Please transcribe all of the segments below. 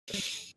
Right.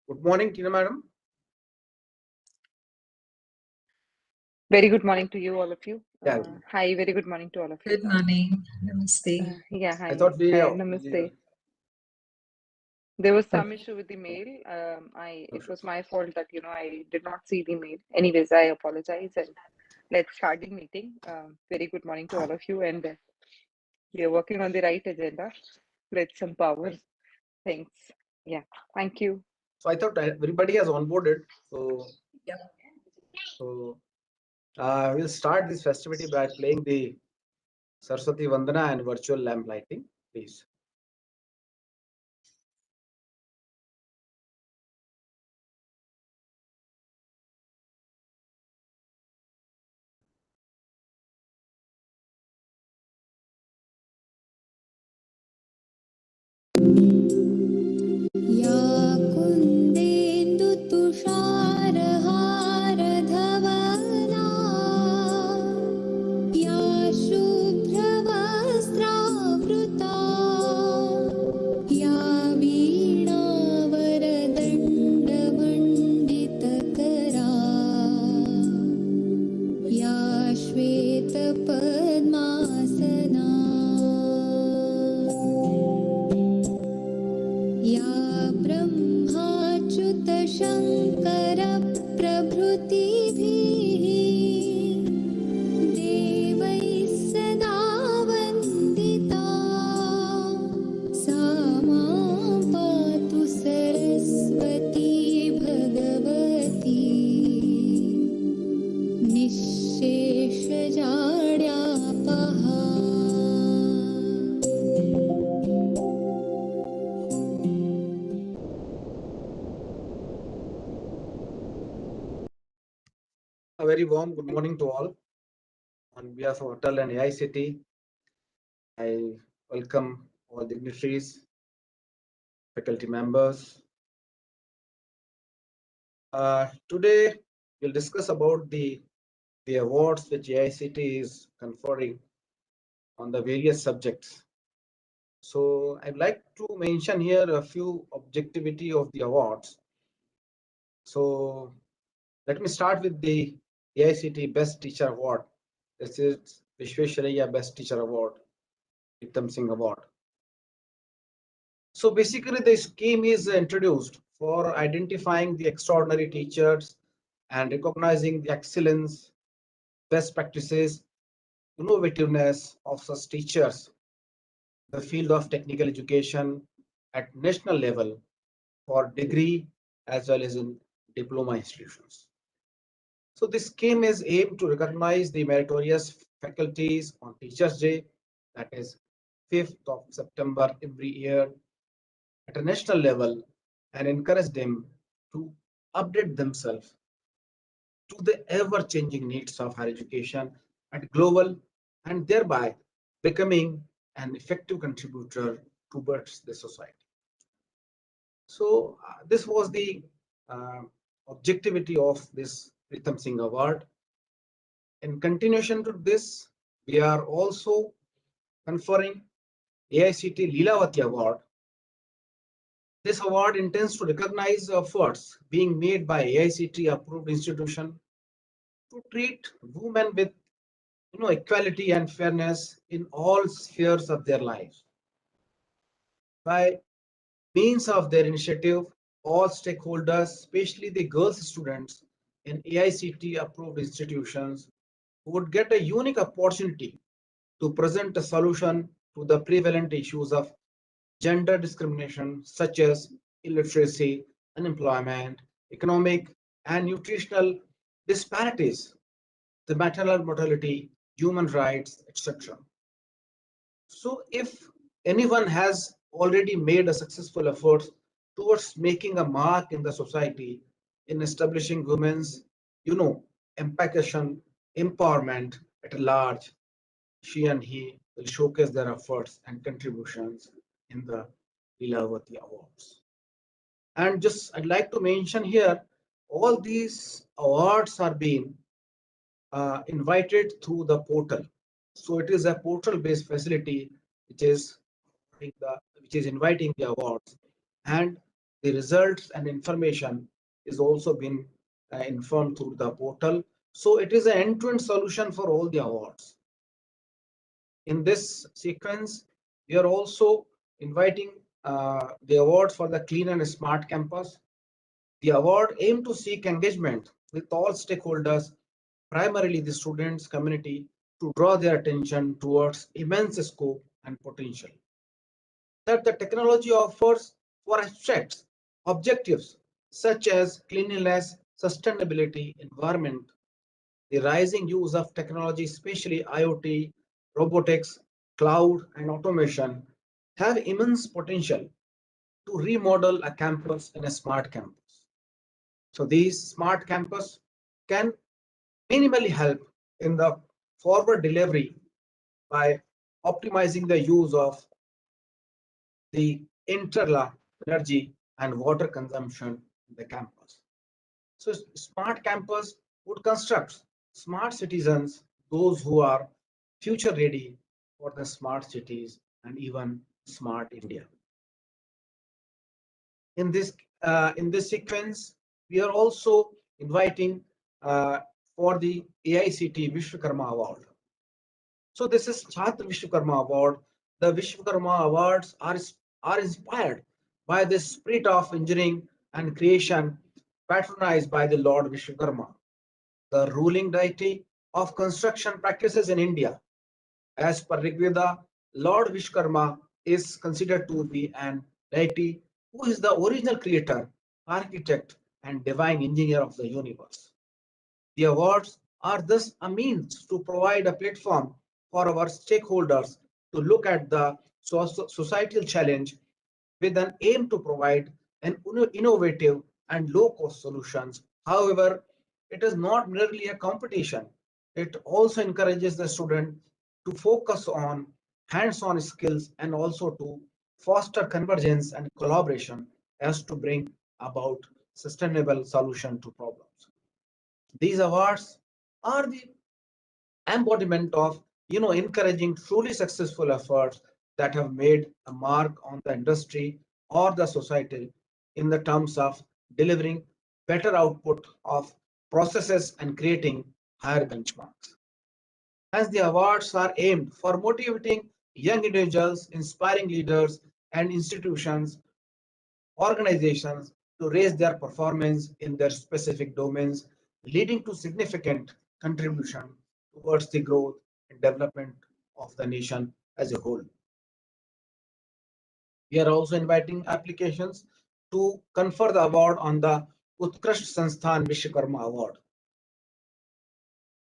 Good morning, Tina madam. Very good morning to you, all of you. Yeah, Hi, very good morning to all of you. Good morning. Namaste. Yeah, hi. I thought we. Hi, namaste. There was some issue with the mail. It was my fault that, I did not see the mail. Anyways, I apologize and let's start the meeting. Very good morning to all of you, and we are working on the right agenda. Let's empower things. Yeah, thank you. So I thought everybody has onboarded. So, Yep. so we'll start this festivity by playing the Saraswati Vandana and virtual lamp lighting, please. या कुन्देन्दुतुषारहारधवला या शुभ्रवस्त्रावृता या वीणावरदण्डमण्डितकरा या श्वेतपद्मासना या ब्रह्माच्युतशङ्करप्रभृतिभिः देवैः सदा वन्दिता सा मां पातु सरस्वती भगवती निःशेषजाड्यापहा A very warm good morning to all. On behalf of Atal and AICTE, I welcome all dignitaries, faculty members. Today, we'll discuss about the awards which AICTE is conferring on the various subjects. So I'd like to mention here a few objectivity of the awards. So let me start with the AICTE Best Teacher Award. This is Visvesvaraya Best Teacher Award, Pritam Singh Award. So basically the scheme is introduced for identifying the extraordinary teachers and recognizing the excellence, best practices, innovativeness of such teachers, the field of technical education at national level for degree as well as in diploma institutions. So this scheme is aimed to recognize the meritorious faculties on Teachers' Day, that is 5th of September every year at a national level, and encourage them to update themselves to the ever-changing needs of higher education at global, and thereby becoming an effective contributor towards the society. So this was the objectivity of this Pritam Singh Award. In continuation to this, we are also conferring AICTE Lilavati Award. This award intends to recognize efforts being made by AICTE approved institution to treat women with equality and fairness in all spheres of their lives. By means of their initiative, all stakeholders, especially the girls students in AICTE approved institutions, would get a unique opportunity to present a solution to the prevalent issues of gender discrimination such as illiteracy, unemployment, economic and nutritional disparities, the maternal mortality, human rights, etc. So if anyone has already made a successful effort towards making a mark in the society in establishing women's, empowerment at large, she and he will showcase their efforts and contributions in the Lilavati Awards. And just I'd like to mention here, all these awards are being invited through the portal. So it is a portal-based facility which is which is inviting the awards, and the results and information is also being informed through the portal. So it is an end-to-end solution for all the awards. In this sequence, we are also inviting the awards for the clean and smart campus. The award aim to seek engagement with all stakeholders, primarily the students community, to draw their attention towards immense scope and potential that the technology offers for abstract objectives such as cleanliness, sustainability, environment. The rising use of technology, especially IoT, robotics, cloud, and automation, have immense potential to remodel a campus in a smart campus. So these smart campus can minimally help in the forward delivery by optimizing the use of the internal energy and water consumption in the campus. So smart campus would construct smart citizens, those who are future ready for the smart cities and even smart India. In this sequence, we are also inviting for the AICTE Vishwakarma Award. So this is Chhatra Vishwakarma Award. The Vishwakarma Awards are inspired by the spirit of engineering and creation patronized by the Lord Vishwakarma, the ruling deity of construction practices in India. As per Rigveda, Lord Vishwakarma is considered to be an deity who is the original creator, architect, and divine engineer of the universe. The awards are thus a means to provide a platform for our stakeholders to look at the societal challenge with an aim to provide an innovative and low-cost solutions. However, it is not merely a competition. It also encourages the student to focus on hands-on skills and also to foster convergence and collaboration as to bring about sustainable solution to problems. These awards are the embodiment of encouraging truly successful efforts that have made a mark on the industry or the society in the terms of delivering better output of processes and creating higher benchmarks. As the awards are aimed for motivating young individuals, inspiring leaders and institutions, organizations to raise their performance in their specific domains, leading to significant contribution towards the growth and development of the nation as a whole. We are also inviting applications to confer the award on the Utkrisht Sansthan Vishwakarma Award.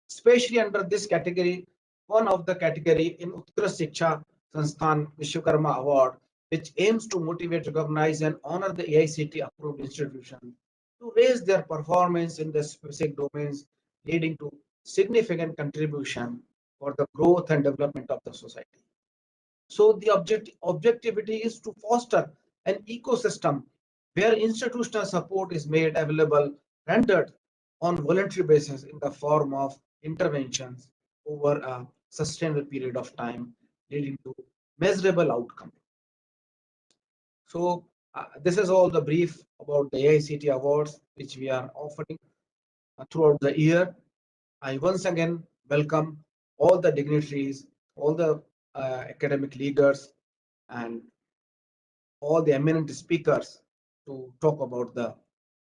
Especially under this category, one of the category in Utkrisht Sansthan Vishwakarma Award, which aims to motivate, recognize, and honor the AICTE approved institution to raise their performance in the specific domains, leading to significant contribution for the growth and development of the society. So the objectivity is to foster an ecosystem where institutional support is made available, rendered on voluntary basis in the form of interventions over a sustainable period of time, leading to measurable outcome. So this is all the brief about the AICTE awards which we are offering throughout the year. I once again welcome all the dignitaries, all the academic leaders, and all the eminent speakers to talk about the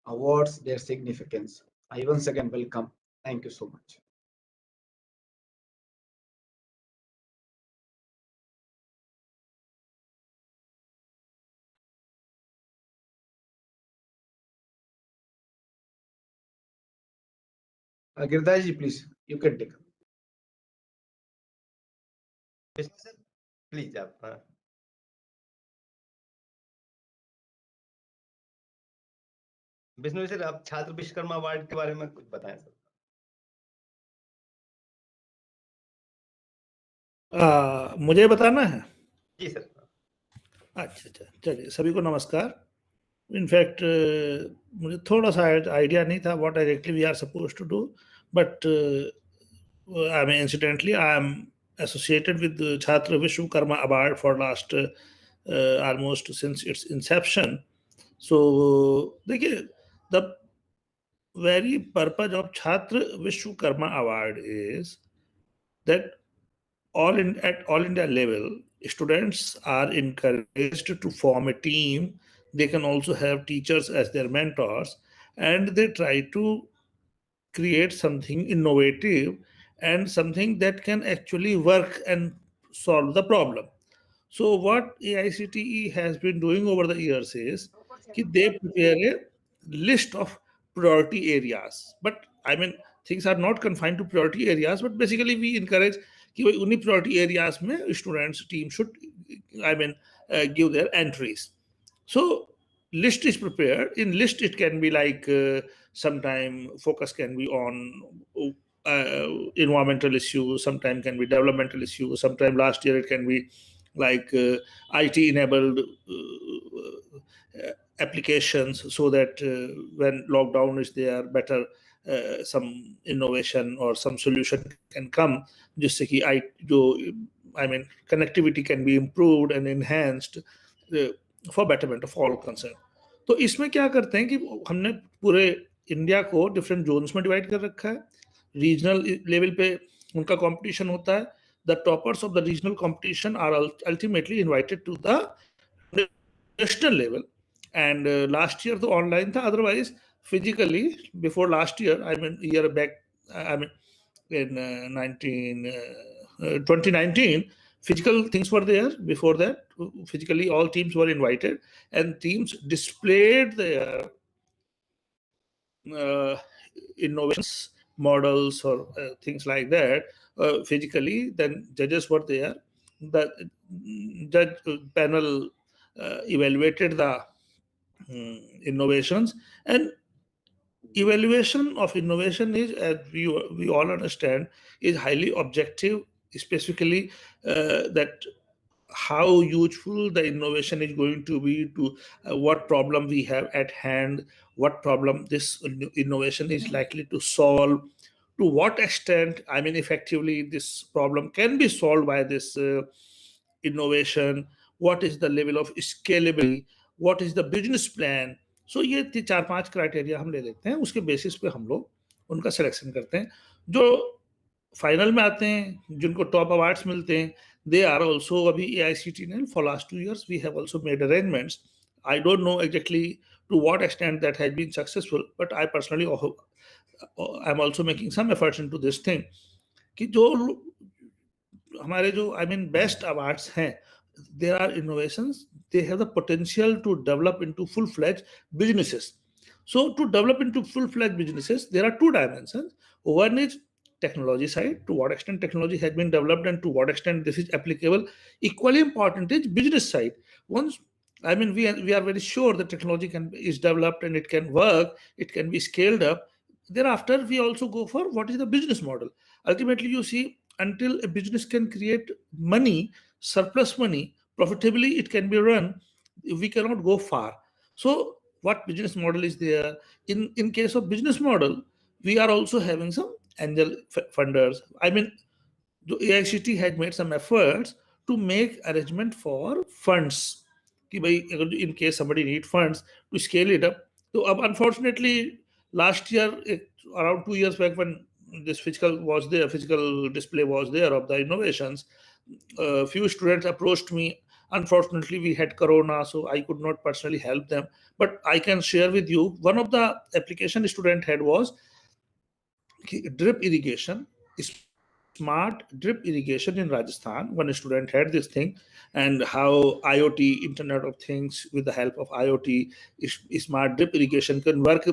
awards, their significance. I once again welcome. Thank you so much. Girdhar ji, please, you can take. Sir please आप Vishnu sir आप छात्र Vishwakarma award के बारे में कुछ बताएं sir. मुझे बताना है? जी सर। अच्छा, चलिए सभी को नमस्कार। इनफैक्ट मुझे थोड़ा सा आइडिया नहीं था what exactly we are suppose to do, but I mean incidentally I am associated with the Chhatra Vishwakarma Award for last almost since its inception. So देखिए, the very purpose of Chhatra Vishwakarma Award is that at all India level, students are encouraged to form a team. They can also have teachers as their mentors, and they try to create something innovative and something that can actually work and solve the problem. So what AICTE has been doing over the years is that they prepare a list of priority areas. But I mean, things are not confined to priority areas, but basically we encourage that only priority areas mein students team should, I mean, give their entries. So list is prepared. In list it can be like sometime focus can be on environmental issues, sometime can be developmental issues, sometime last year it can be like IT enabled applications, so that when lockdown is there, better some innovation or some solution can come, जिससे कि I mean connectivity can be improved and enhanced for betterment of all concerned. तो इसमें क्या करते हैं कि हमने पूरे इंडिया को डिफरेंट जोन्स में डिवाइड कर रखा है। रीजनल लेवल पे उनका कंपटीशन होता है। The toppers of the regional competition are ultimately invited to the national level. And last year तो online था, otherwise physically before last year, I mean year back, I mean in 2019, physical things were there. Before that, physically all teams were invited and teams displayed their innovations, models or things like that physically. Then judges were there. The judge panel evaluated the innovations, and evaluation of innovation is, as we all understand, is highly objective, specifically that how useful the innovation is going to be to what problem we have at hand, what problem this innovation is likely to solve, to what extent, I mean, effectively this problem can be solved by this innovation, what is the level of scalability, what is the business plan. So ये 4-5 criteria हम ले लेते हैं, उसके basis पे हम लोग उनका सिलेक्शन करते हैं। जो फाइनल में आते हैं, जिनको टॉप अवार्ड्स मिलते हैं, they are also अभी AICTE ने for last 2 years we have also made arrangements. I don't know exactly to what extent that has been successful, but I personally I'm also making some efforts into this thing कि जो हमारे जो I mean best awards हैं, there are innovations, they have the potential to develop into full-fledged businesses. So to develop into full-fledged businesses, there are two dimensions. One is technology side, to what extent technology has been developed and to what extent this is applicable. Equally important is business side. Once, I mean, we are very sure that technology is developed and it can work, it can be scaled up. Thereafter, we also go for what is the business model. Ultimately, you see, until a business can create money, surplus money, profitably it can be run, we cannot go far. So what business model is there? In case of business model, we are also having some angel funders. I mean, the AICT had made some efforts to make arrangement for funds. कि भाई in case somebody need funds to scale it up. So unfortunately, last year, around 2 years back, when this physical display was there of the innovations, few students approached me. Unfortunately, we had corona, so I could not personally help them. But I can share with you, one of the application student had was drip irrigation, smart drip irrigation in Rajasthan. One student had this thing, and how IoT, Internet of Things, with the help of IoT, smart drip irrigation can work.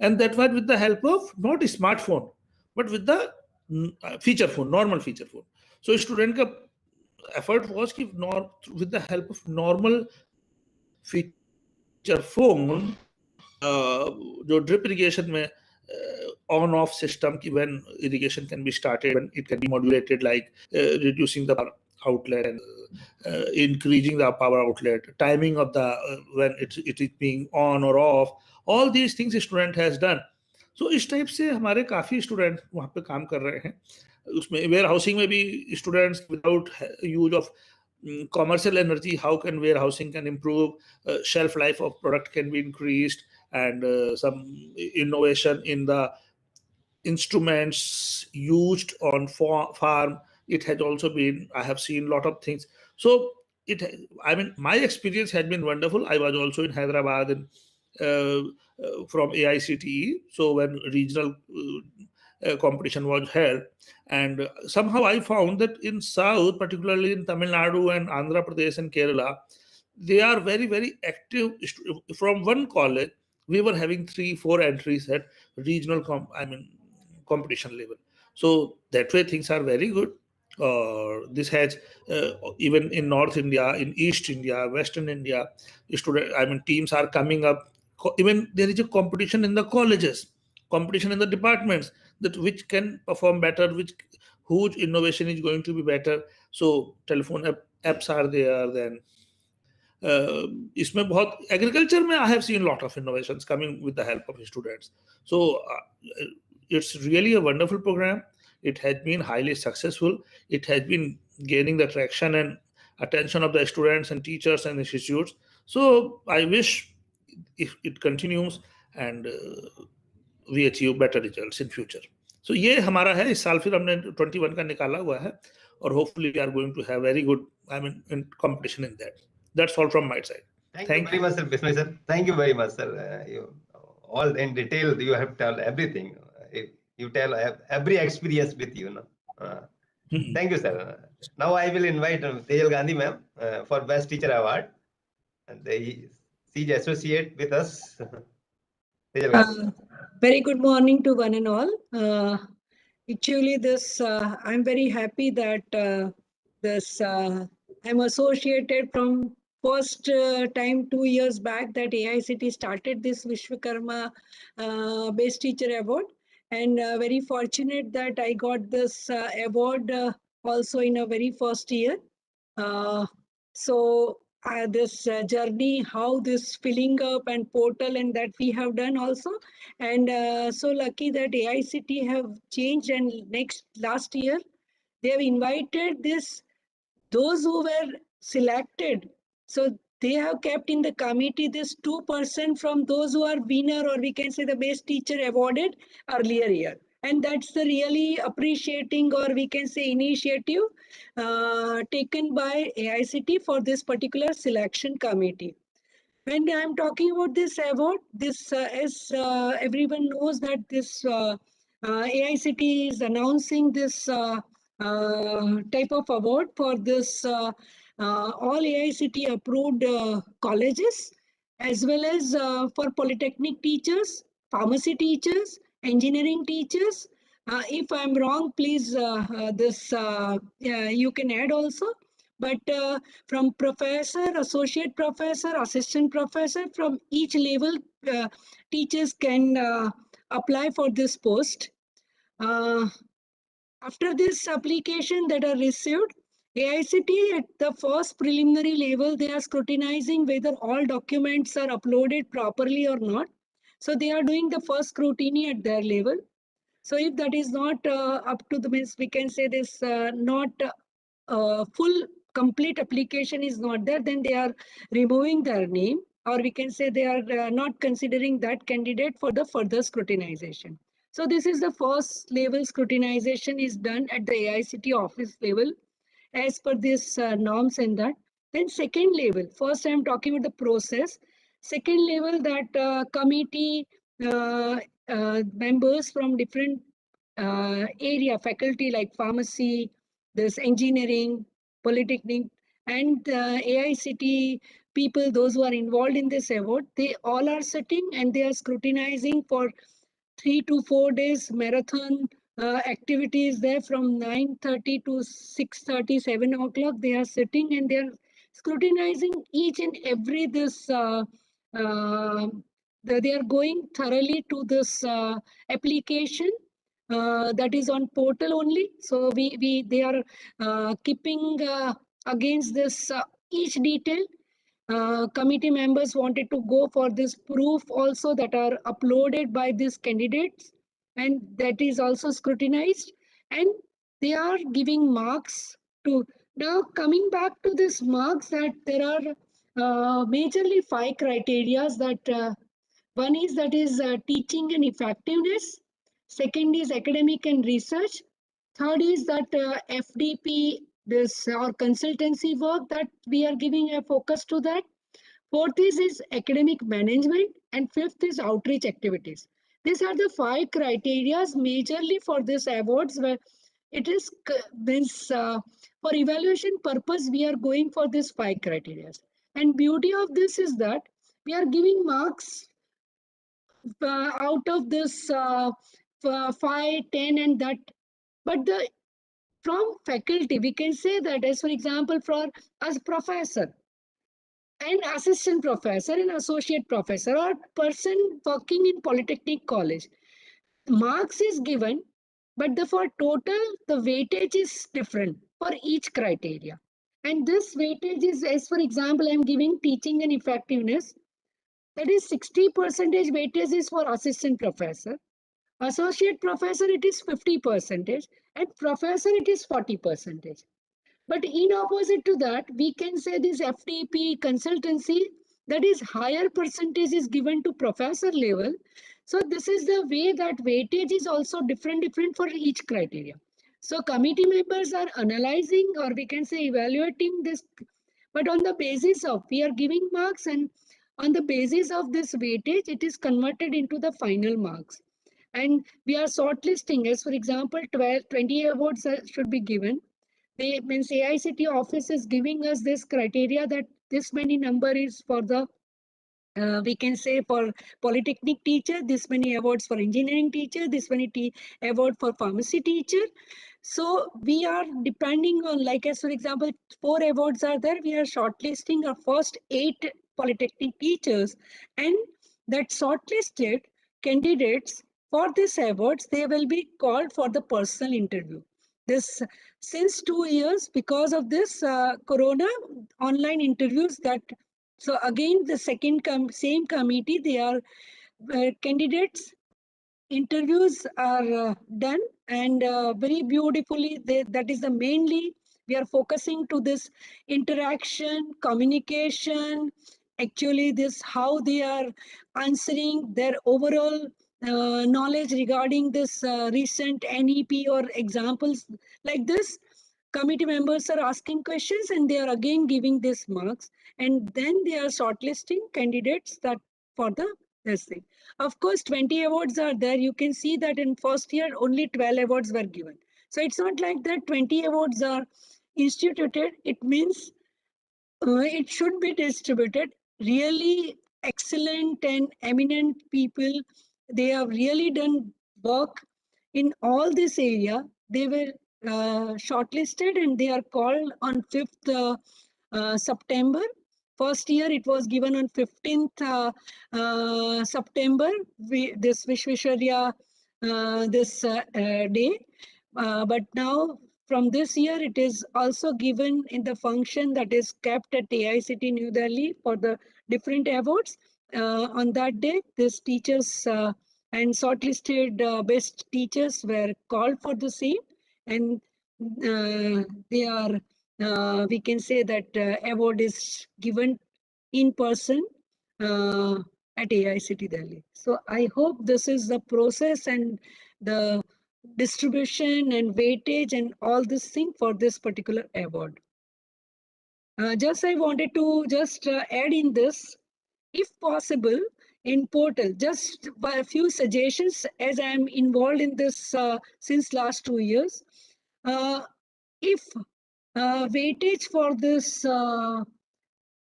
And that was with the help of not a smartphone, but with the feature phone, normal feature phone. So student ka effort was कि with the help of normal feature phone, जो drip irrigation में on off system ki when irrigation can be started, when it can be modulated, like reducing the power outlet and increasing the power outlet, timing of the when it is being on or off, all these things student has done. So इस type से हमारे काफी student वहाँ पे काम कर रहे हैं. उसमें वेयर हाउसिंग में भी students without use of commercial energy, how can warehousing can improve, shelf life of product can be increased, and some innovation in the instruments used on farm, it has also been, I have seen a lot of things. So I mean, my experience had been wonderful. I was also in Hyderabad and from AICTE, so when regional competition was held, and somehow I found that in South, particularly in Tamil Nadu and Andhra Pradesh and Kerala, they are very, very active. From one college, we were having 3-4 entries at regional competition level. So that way things are very good. This has even in North India, in East India, Western India, teams are coming up. Even there is a competition in the colleges, competition in the departments, that which can perform better, whose innovation is going to be better. So telephone apps are there. Then इसमें बहुत agriculture में I have seen lot of innovations coming with the help of students. So it's really a wonderful program. It has been highly successful. It has been gaining the traction and attention of the students and teachers and institutes. So I wish if it continues and we achieve better results in future. So ये हमारा है. इस साल फिर हमने 21 का निकाला हुआ है, और hopefully we are going to have very good in competition in that. That's all from my side. Thank you very much, sir. Bisnoy sir. Thank you very much, sir. You all in detail. You have told everything. You tell every experience with you. Thank you, sir. Now I will invite Tejal Gandhi ma'am for Best Teacher Award, and she's associate with us. Tejal Gandhi. Very good morning to one and all. Actually, I'm very happy that I'm associated from first time 2 years back that AICTE started this Vishwakarma Best Teacher Award, and very fortunate that I got this award also in a very first year. This journey, how this filling up and portal and that we have done also, and so lucky that AICTE have changed, and last year they have invited those who were selected. So they have kept in the committee this 2% from those who are winner, or we can say the best teacher awarded earlier year. And that's the really appreciating, or we can say initiative taken by AICTE for this particular selection committee. When I'm talking about this award, as everyone knows that this AICTE is announcing this type of award for this all AICTE approved colleges, as well as for polytechnic teachers, pharmacy teachers, engineering teachers. If I'm wrong, please you can add also. But from professor, associate professor, assistant professor, from each level, teachers can apply for this post. After this application that are received, AICTE at the first preliminary level, they are scrutinizing whether all documents are uploaded properly or not. So they are doing the first scrutiny at their level. So if that is not up to the means, we can say this not full complete application is not there, then they are removing their name, or we can say they are not considering that candidate for the further scrutinization. So this is the first level scrutinization is done at the AICTE office level as per this norms and that. Then second level, first I am talking about the process. Second level, that committee members from different area, faculty like pharmacy, this engineering, polytechnic, and AICTE people, those who are involved in this award, they all are sitting and they are scrutinizing for 3 to 4 days marathon activities there from 9:30 to 6:30, 7 o'clock. They are sitting and they are scrutinizing each and every this. They are going thoroughly to this application that is on portal only. So they are keeping against this each detail. Committee members wanted to go for this proof also that are uploaded by these candidates, and that is also scrutinized, and they are giving marks to. Now coming back to this marks, that there are majorly 5 criterias that one is that is teaching and effectiveness, second is academic and research, third is that FDP, this or consultancy work, that we are giving a focus to that. Fourth is academic management, and fifth is outreach activities. These are the 5 criteria majorly for this awards, where it is for evaluation purpose we are going for this 5 criteria. And beauty of this is that we are giving marks out of this 5, 10 and that, but the from faculty we can say that, as for example, for as professor and assistant professor and associate professor or person working in polytechnic college, marks is given, but for total the weightage is different for each criteria. And this weightage is, as for example, I'm giving teaching and effectiveness, that is 60% weightage is for assistant professor, associate professor it is 50%, and professor it is 40%. But in opposite to that, we can say this FTP consultancy, that is higher percentage is given to professor level. So this is the way that weightage is also different for each criteria. So committee members are analyzing, or we can say evaluating this, but on the basis of, we are giving marks, and on the basis of this weightage, it is converted into the final marks. And we are shortlisting, as for example, 20 awards should be given. They means AICTE office is giving us this criteria that this many number is for the we can say for polytechnic teacher, this many awards for engineering teacher, this many award for pharmacy teacher. So we are depending on, like as for example, 4 awards are there. We are shortlisting our first 8 polytechnic teachers, and that shortlisted candidates for these awards, they will be called for the personal interview. This since 2 years, because of this corona, online interviews that. So again, the second same committee, they are candidates interviews are done, and very beautifully that is the mainly we are focusing to this interaction, communication, actually this how they are answering, their overall knowledge regarding this recent NEP or examples like this. Committee members are asking questions and they are again giving these marks, and then they are shortlisting candidates that for the this thing. Of course, 20 awards are there. You can see that in first year, only 12 awards were given. So it's not like that 20 awards are instituted. It means it should be distributed. Really excellent and eminent people, they have really done work in all this area. They were shortlisted and they are called on 5th September. First year it was given on 15th September, this Visvesvaraya day. But now from this year, it is also given in the function that is kept at AICTE New Delhi for the different awards. On that day, these teachers and shortlisted best teachers were called for the same, and they are, we can say that award is given in person at AICTE Delhi. So I hope this is the process and the distribution and weightage and all this thing for this particular award. Just I wanted to just add in this, if possible, in portal, just a few suggestions, as I am involved in this since last 2 years. If weightage for this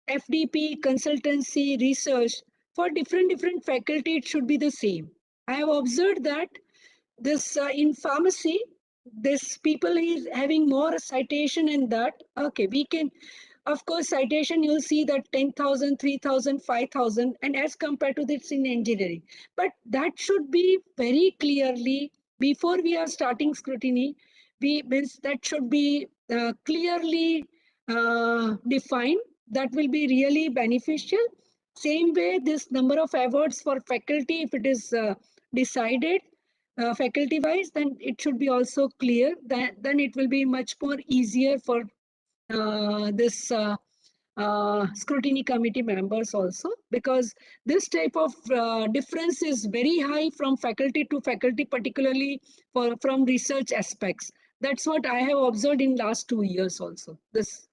FDP, consultancy, research, for different faculty, it should be the same. I have observed that this in pharmacy, this people is having more citation in that. Okay, we can, of course, citation, you'll see that 10,000, 3,000, 5,000, and as compared to this in engineering. But that should be very clearly, before we are starting scrutiny, means that should be clearly defined. That will be really beneficial. Same way, this number of awards for faculty, if it is decided faculty wise, then it should be also clear. Then it will be much more easier for this scrutiny committee members also, because this type of difference is very high from faculty to faculty, particularly from research aspects. That's what I have observed in last 2 years also. This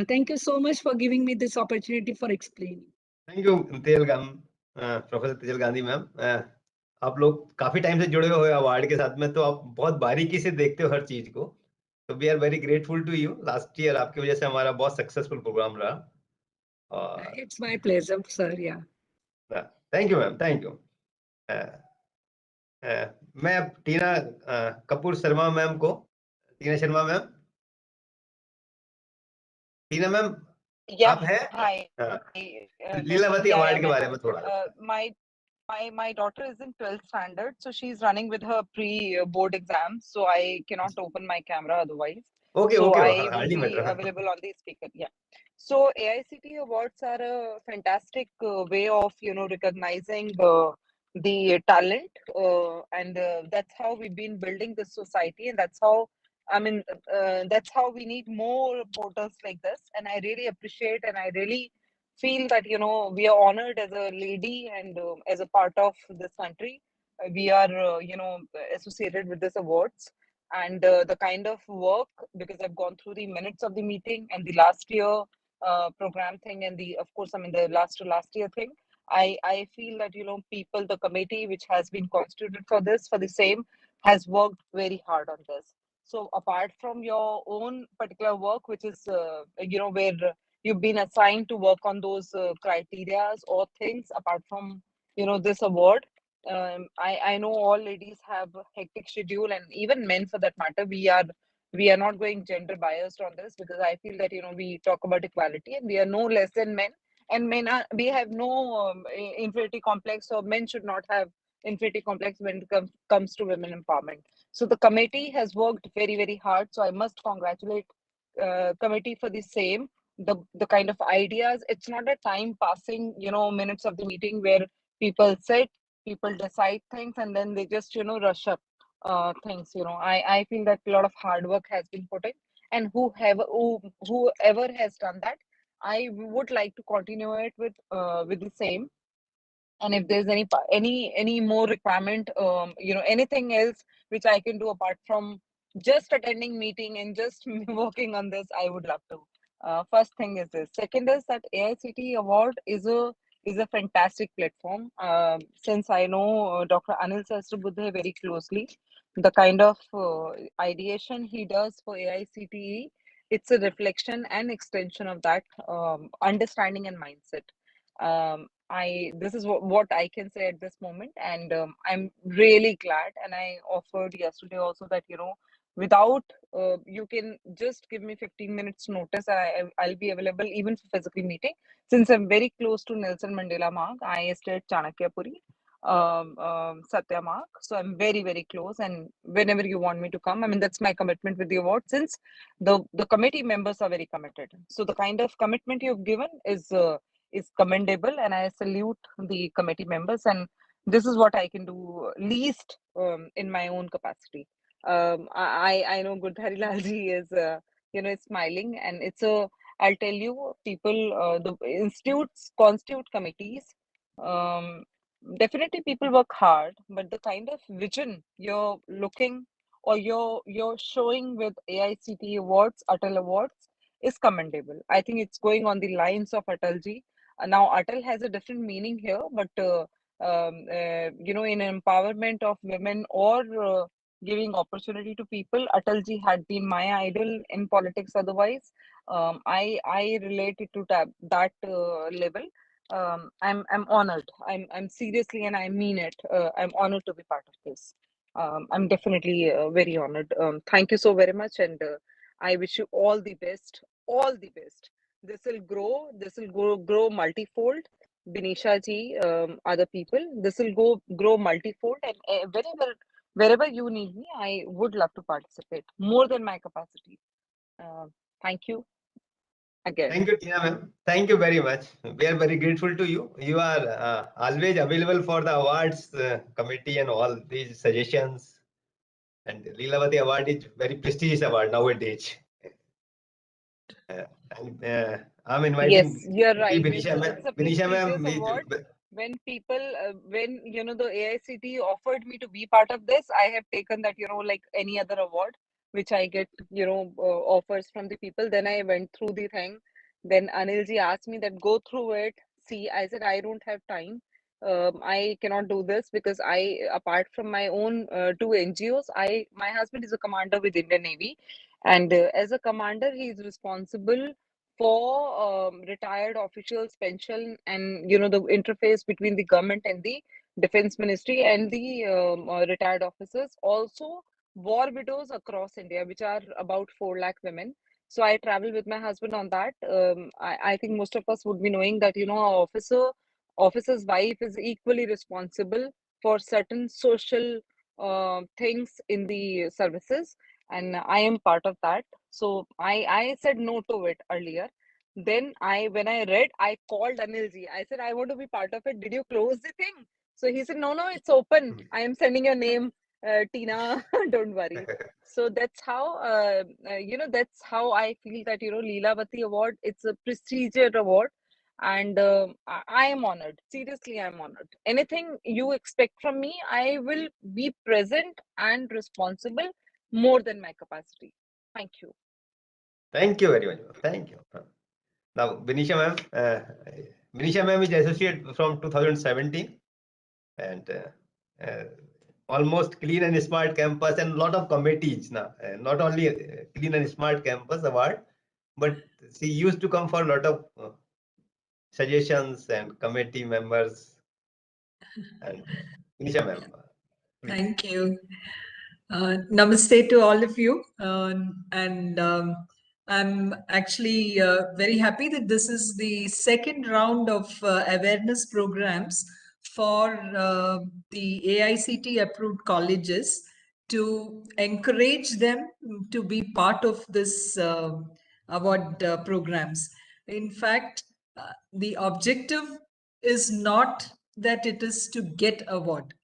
thank you so much for giving me this opportunity for explaining. Thank you professor Tejal Gandhi ma'am. आप लोग काफी time से जुड़े हुए award के साथ में, तो आप बहुत बारीकी से देखते हो हर चीज को, तो we are very grateful to you. Last year आपकी वजह से हमारा बहुत सक्सेसफुल प्रोग्राम रहा। It's my pleasure, sir. Yeah. Thank you ma'am, thank you. मैं अब टीना कपूर शर्मा मैम को, टीना शर्मा मैम, टीना मैम आप हैं? Hi. लीलावती अवार्ड के बारे में थोड़ा। My daughter is in 12th standard, so she's running with her pre-board exam, so I cannot open my camera otherwise. Okay, so okay, I will hardly be matter. available on the speaker. Yeah. So AICTE awards are a fantastic way of recognizing the talent, and that's how we've been building this society, and that's how that's how we need more portals like this. And I really appreciate, and I really feel that we are honored as a lady and as a part of this country. We are associated with this awards, and the kind of work, because I've gone through the minutes of the meeting and the last year program thing, and the last year thing. I feel that people, the committee which has been constituted for the same, has worked very hard on this. So apart from your own particular work, which is where you've been assigned to work on those criterias or things, apart from this award, I know all ladies have a hectic schedule, and even men for that matter. We are not going gender biased on this, because I feel that we talk about equality and we are no less than men, and we have no inferiority complex, or men should not have inferiority complex when it comes to women empowerment. So the committee has worked very, very hard. So I must congratulate committee for the same. The kind of ideas, it's not a time passing minutes of the meeting where people sit, people decide things, and then they just rush up things. I feel that a lot of hard work has been put in, and whoever has done that, I would like to continue it with the same. And if there's any more requirement, anything else which I can do apart from just attending meeting and just working on this, I would love to. First thing is this. Second is that AICTE award is a fantastic platform. Since I know Dr. Anil Sahasrabudhe very closely, the kind of ideation he does for AICTE, it's a reflection and extension of that understanding and mindset. This is what I can say at this moment, and I'm really glad. And I offered yesterday also that without you can just give me 15 minutes notice, and I'll be available even for physical meeting, since I'm very close to Nelson Mandela Mark. I stay at Chanakyapuri, Satya Mark, so I'm very, very close. And whenever you want me to come, that's my commitment with the award, since the committee members are very committed. So the kind of commitment you've given is commendable, and I salute the committee members. And this is what I can do least in my own capacity. I know Gurdhari Lalji is is smiling, and I'll tell you, people, the institutes constitute committees. Definitely people work hard, but the kind of vision you're looking, or you're showing with AICTE awards, Atal awards, is commendable. I think it's going on the lines of Atalji. Now Atal has a different meaning here, but in empowerment of women, or giving opportunity to people, Atalji had been my idol in politics. Otherwise, I relate it to that level. I'm honored. I'm seriously, and I mean it. I'm honored to be part of this. I'm definitely very honored. Thank you so very much, and I wish you all the best. All the best. This will grow. This will grow multifold. Binisha ji, other people. This will grow multifold, and wherever you need me, I would love to participate more than my capacity. Thank you again. Thank you, Tina ma'am. Thank you very much. We are very grateful to you. You are always available for the awards committee and all these suggestions. And Lilavati Award is very prestigious award nowadays. I'm Yes, inviting you're maybe right. Vinisha ma'am. It's a Vinisha ma'am, prestigious award. When people, when the AICTE offered me to be part of this, I have taken that, like any other award, which I get, offers from the people. Then I went through the thing. Then Anilji asked me that go through it. See, I said I don't have time. I cannot do this because apart from my own two NGOs, my husband is a commander with Indian Navy, and as a commander, he is responsible for retired officials pension, and the interface between the government and the defense ministry and the retired officers, also war widows across India, which are about 4 lakh women. So I travel with my husband on that. I think most of us would be knowing that an officer's wife is equally responsible for certain social things in the services, and I am part of that. So I said no to it earlier. Then when I read, I called Anilji. I said, I want to be part of it. Did you close the thing? So he said, no, it's open. I am sending your name, Tina. Don't worry. So that's how that's how I feel that Lilavati Award. It's a prestigious award, and I am honored. Seriously, I'm honored. Anything you expect from me, I will be present and responsible more than my capacity. Thank you. Thank you very much. Thank you. Now, Vinisha ma'am is associate from 2017, and almost Clean and Smart Campus and a lot of committees now. Not only Clean and Smart Campus Award, but she used to come for a lot of suggestions and committee members. And Vinisha ma'am. Thank you. Namaste to all of you. And I'm actually very happy that this is the second round of awareness programs for the AICTE approved colleges to encourage them to be part of this award programs. In fact, the objective is not that it is to get award,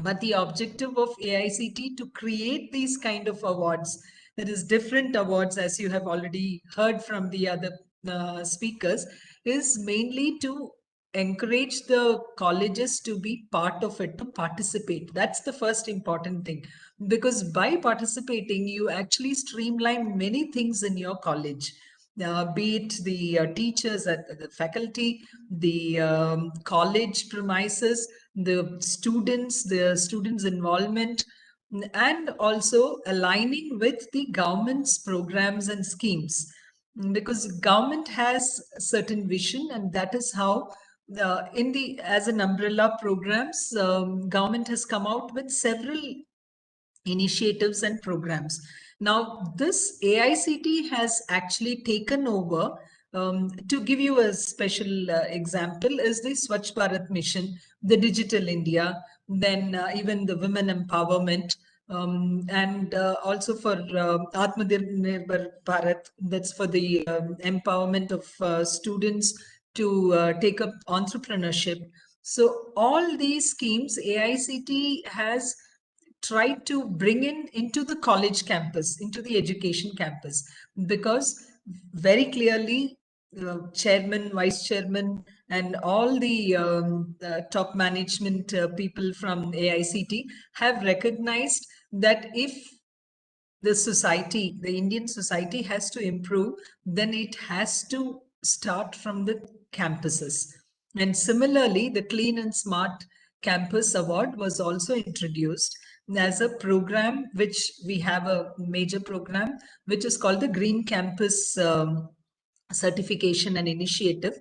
but the objective of AICTE to create these kind of awards, that is different awards, as you have already heard from the other speakers, is mainly to encourage the colleges to be part of it, to participate. That's the first important thing, because by participating, you actually streamline many things in your college. Be it the teachers, the faculty, the college premises, the students' involvement, and also aligning with the government's programs and schemes, because government has a certain vision, and that is how as an umbrella programs, government has come out with several initiatives and programs. Now, this AICTE has actually taken over. To give you a special example, is the Swachh Bharat Mission, the Digital India, then even the women empowerment, and also for Atmanirbhar Bharat, that's for the empowerment of students to take up entrepreneurship. So all these schemes AICTE has try to bring into the college campus, into the education campus, because very clearly chairman, vice chairman, and all the top management people from AICTE have recognized that if the society, the Indian society has to improve, then it has to start from the campuses. And similarly, the Clean and Smart Campus Award was also introduced as a program, which we have a major program, which is called the Green Campus Certification and Initiative,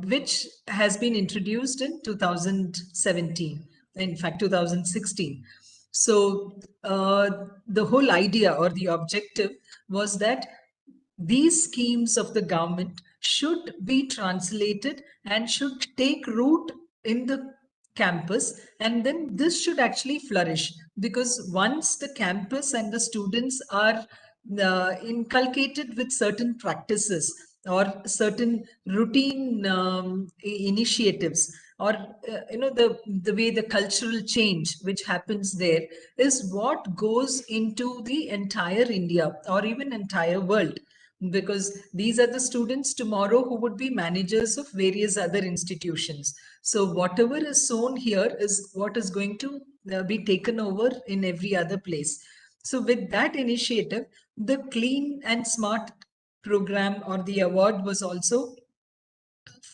which has been introduced in 2017, in fact, 2016. So the whole idea or the objective was that these schemes of the government should be translated and should take root in the campus, and then this should actually flourish, because once the campus and the students are inculcated with certain practices or certain routine initiatives, or the way the cultural change which happens there is what goes into the entire India or even entire world, because these are the students tomorrow who would be managers of various other institutions. So whatever is sown here is what is going to be taken over in every other place. So with that initiative, the Clean and Smart program or the award was also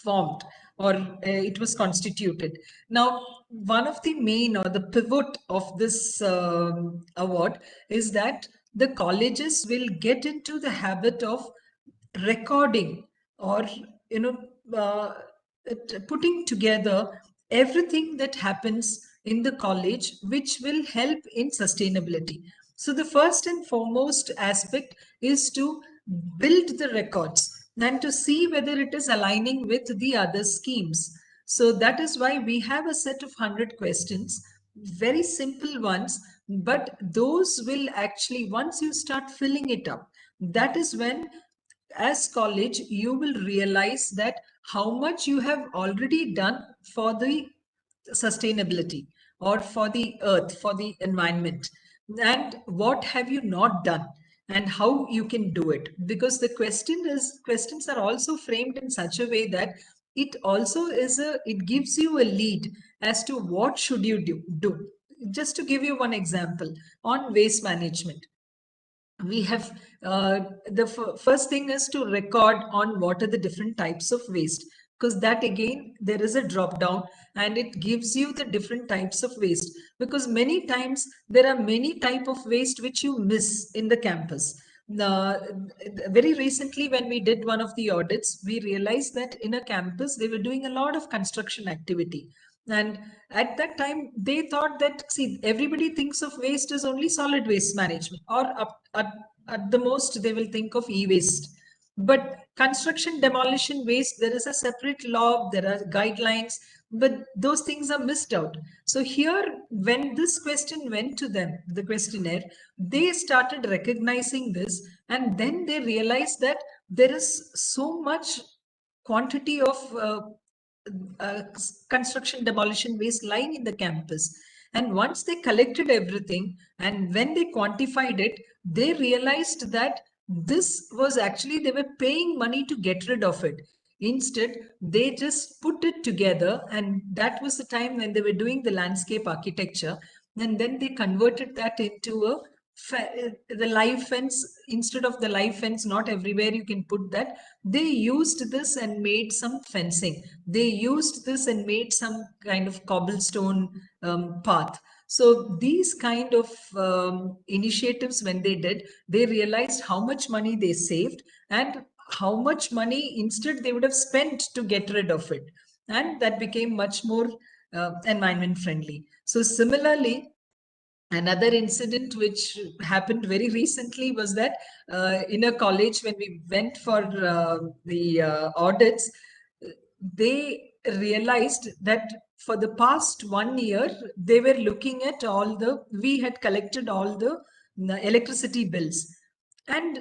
formed, or it was constituted. Now, one of the main or the pivot of this award is that the colleges will get into the habit of recording, or you know uh, putting together everything that happens in the college which will help in sustainability. So the first and foremost aspect is to build the records and to see whether it is aligning with the other schemes. So that is why we have a set of 100 questions, very simple ones, but those will actually, once you start filling it up, that is when as college you will realize that how much you have already done for the sustainability or for the earth, for the environment, and what have you not done and how you can do it. Because the questions are also framed in such a way that it also is it gives you a lead as to what should you do. Just to give you one example on waste management, we have the first thing is to record on what are the different types of waste, because that again there is a drop down and it gives you the different types of waste, because many times there are many type of waste which you miss in the campus. uh, Very recently when we did one of the audits, we realized that in a campus they were doing a lot of construction activity, and at that time, they thought that, see, everybody thinks of waste as only solid waste management, or at the most, they will think of e-waste. But construction demolition waste, there is a separate law, there are guidelines, but those things are missed out. So here, when this question went to them, the questionnaire, they started recognizing this, and then they realized that there is so much quantity of uh, construction demolition waste lying in the campus. And once they collected everything and when they quantified it, they realized that this was actually, they were paying money to get rid of it. Instead, they just put it together, and that was the time when they were doing the landscape architecture. And then they converted that into a the live fence. Instead of the live fence, not everywhere you can put that. They used this and made some fencing. They used this and made some kind of cobblestone path. So these kind of initiatives, when they did, they realized how much money they saved and how much money instead they would have spent to get rid of it. And that became much more environment friendly. So similarly, another incident which happened very recently was that in a college, when we went for the audits, they realized that for the past 1 year, they were looking at we had collected all the electricity bills. And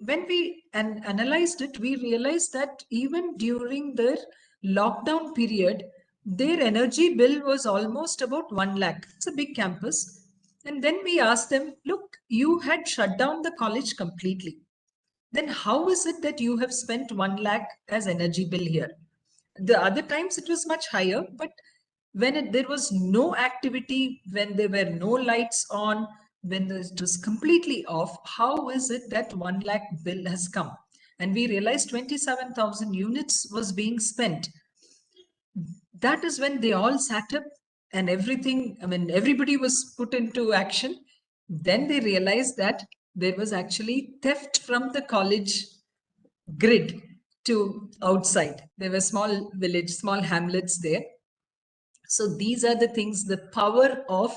when we analyzed it, we realized that even during their lockdown period, their energy bill was almost about 1 lakh. It's a big campus. And then we asked them, look, you had shut down the college completely. Then how is it that you have spent 1 lakh as energy bill here? The other times it was much higher, but when there was no activity, when there were no lights on, when it was completely off, how is it that 1 lakh bill has come? And we realized 27,000 units was being spent. That is when they all sat up and everything, I mean, everybody was put into action. Then they realized that there was actually theft from the college grid to outside. There were small village, small hamlets there. So these are the things, the power of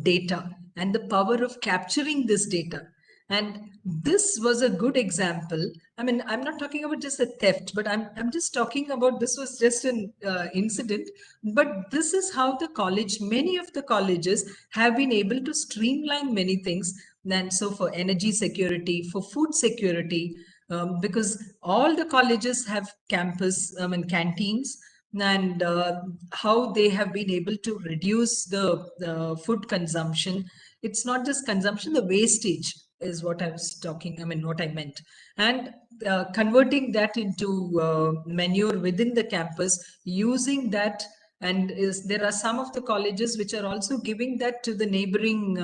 data and the power of capturing this data. And this was a good example. I mean, I'm not talking about just a theft, but I'm just talking about, this was just an incident, but this is how the college, many of the colleges have been able to streamline many things. And so for energy security, for food security, because all the colleges have campus, canteens, and how they have been able to reduce the food consumption. It's not just consumption, the wastage is what I was talking, what I meant. And converting that into manure within the campus, using that. And there are some of the colleges which are also giving that to the neighboring